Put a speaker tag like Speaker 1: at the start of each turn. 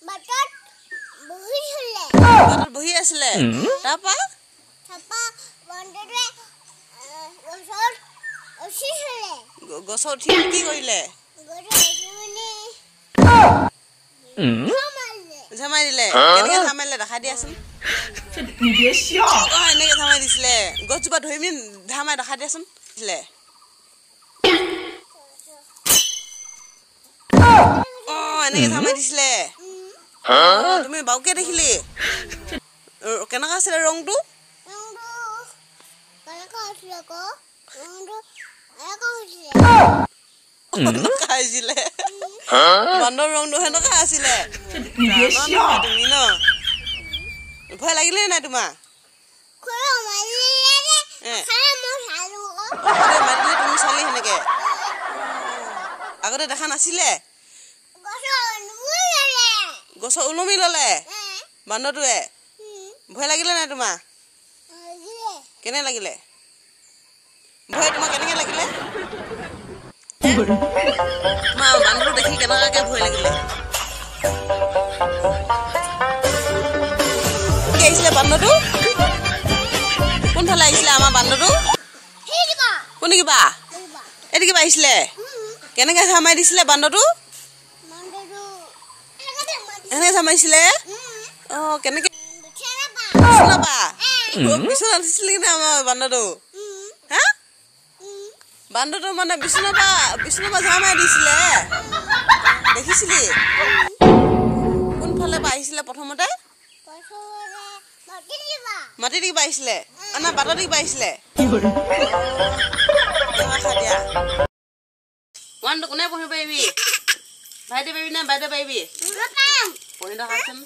Speaker 1: বাটত বহি আছিলে তাপা গছৰ উঠি কি কৰিলে ঝামাই দিলে কেনেকে ঝামাইলে দেখাই দিয়াচোন এনেকে ঝামাই দিছিলে গছজোপা ধৰি মিন ঝামাই দেখাই দিয়াচোন দিলে এনেকে ঝামাই দিছিলে তুমি বাউকে দেখিলি কেনেকা আছিলে ৰংটো বান্দৰ ৰংটো হেনেকা আছিলে তুমি ন ভয় লাগিলে নাই তোমাৰ তুমি চালি সেনেকে আগতে দেখা নাছিলে গছৰ ওলমি ললে বান্দৰটোৱে ভয় লাগিলে নাই তোমাৰ কেনে লাগিলে ভয় তোমাৰ কেনেকে লাগিলে বান্দৰটো দেখি কেনেকাকে ভয় লাগিলে কি আহিছিলে বান্দৰটো কোনফালে আহিছিলে আমাৰ বান্দৰটো কোন কিবা এটি কিবা আহিছিলে কেনেকে ঝামাই দিছিলে বান্দৰটো এনেকে ঝামাইছিলে কেনেকে বিছনা দিছিলে কিনে আমাৰ বান্দৰটো হা বান্দৰটো মানে বিছনা পা ঝামাই দিছিলে দেখিছিলি কোনফালে আহিছিলে প্ৰথমতে মাটি দি আহিছিলে না বাটত দি আহিছিলে ওৱানটো কোনে পঢ়িব পাৰিবি ভাইটি পাৰিবি নে বাইদেউ পাৰিবি পঢ়ি দেখাচোন